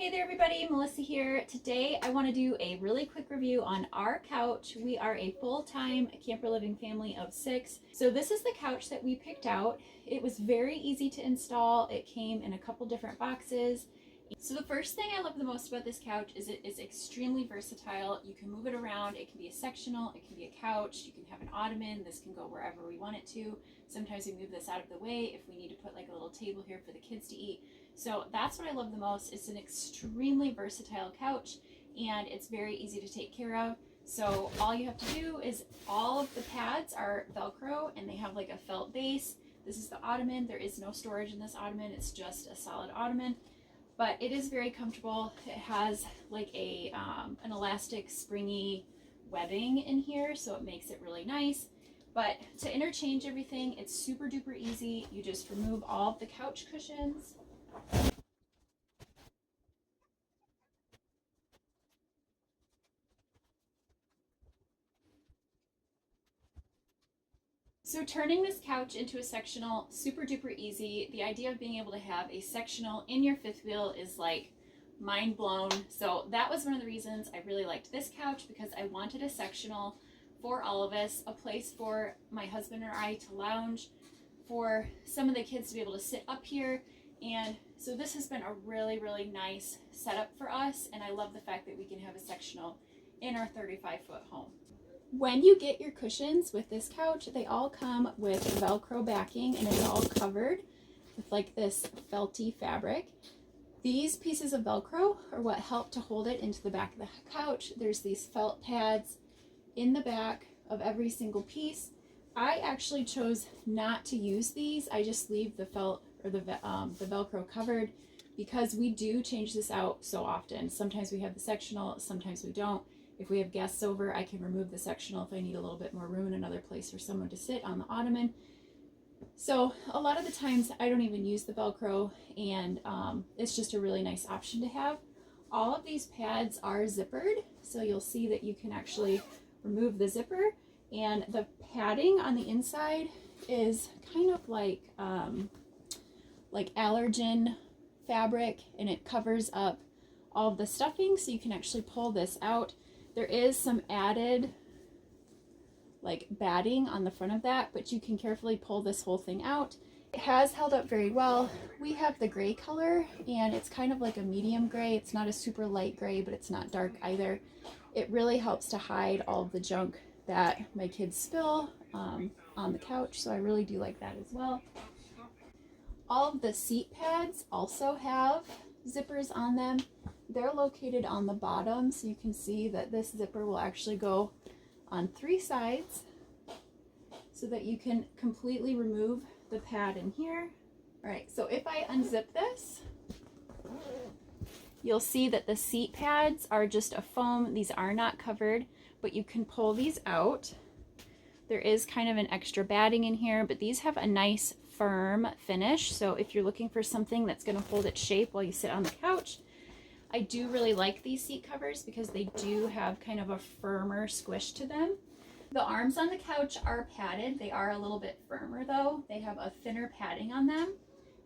Hey there everybody, Melissa here. Today I want to do a really quick review on our couch. We are a full-time camper living family of 6. So this is the couch that we picked out. It was very easy to install. It came in a couple different boxes. So the first thing I love the most about this couch is it is extremely versatile. You can move it around. It can be a sectional, it can be a couch, you can have an ottoman. This can go wherever we want it to. Sometimes we move this out of the way if we need to put like a little table here for the kids to eat. So that's what I love the most. It's an extremely versatile couch and it's very easy to take care of. So all you have to do is all of the pads are Velcro and they have like a felt base. This is the ottoman. There is no storage in this ottoman. It's just a solid ottoman, but it is very comfortable. It has like a an elastic springy webbing in here, so it makes it really nice. But to interchange everything, it's super duper easy. You just remove all of the couch cushions. So turning this couch into a sectional, super duper easy. The idea of being able to have a sectional in your fifth wheel is like mind blown. So that was one of the reasons I really liked this couch, because I wanted a sectional for all of us, a place for my husband or I to lounge, for some of the kids to be able to sit up here. And so this has been a really, really nice setup for us. And I love the fact that we can have a sectional in our 35-foot home. When you get your cushions with this couch, they all come with Velcro backing and it's all covered with like this felty fabric. These pieces of Velcro are what help to hold it into the back of the couch. There's these felt pads in the back of every single piece. I actually chose not to use these. I just leave the felt or the Velcro covered because we do change this out so often. Sometimes we have the sectional, sometimes we don't. If we have guests over, I can remove the sectional if I need a little bit more room, another place for someone to sit on the ottoman. So a lot of the times I don't even use the Velcro, and it's just a really nice option to have. All of these pads are zippered, so you'll see that you can actually remove the zipper, and the padding on the inside is kind of like allergen fabric, and it covers up all of the stuffing, so you can actually pull this out. There is some added like batting on the front of that, but you can carefully pull this whole thing out. It has held up very well. We have the gray color and it's kind of like a medium gray. It's not a super light gray, but it's not dark either. It really helps to hide all of the junk that my kids spill on the couch, so I really do like that as well. All of the seat pads also have zippers on them. They're located on the bottom, so you can see that this zipper will actually go on 3 sides so that you can completely remove the pad in here. All right, so if I unzip this, you'll see that the seat pads are just a foam. These are not covered, but you can pull these out. There is kind of an extra batting in here, but these have a nice firm finish. So if you're looking for something that's going to hold its shape while you sit on the couch, I do really like these seat covers because they do have kind of a firmer squish to them. The arms on the couch are padded. They are a little bit firmer though. They have a thinner padding on them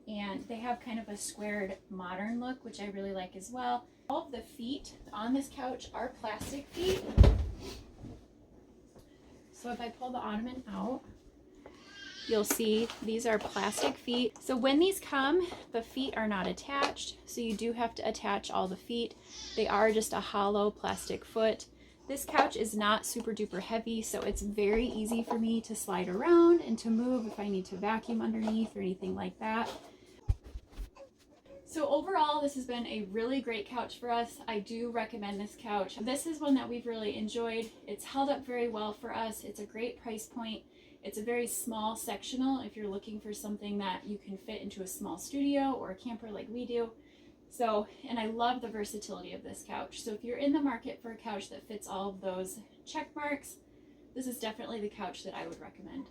and they have kind of a squared modern look, which I really like as well. All of the feet on this couch are plastic feet. So if I pull the ottoman out, you'll see these are plastic feet. So when these come, the feet are not attached, so you do have to attach all the feet. They are just a hollow plastic foot. This couch is not super duper heavy, so it's very easy for me to slide around and to move if I need to vacuum underneath or anything like that. So overall, this has been a really great couch for us. I do recommend this couch. This is one that we've really enjoyed. It's held up very well for us. It's a great price point. It's a very small sectional if you're looking for something that you can fit into a small studio or a camper like we do. So, and I love the versatility of this couch. So if you're in the market for a couch that fits all of those check marks, this is definitely the couch that I would recommend.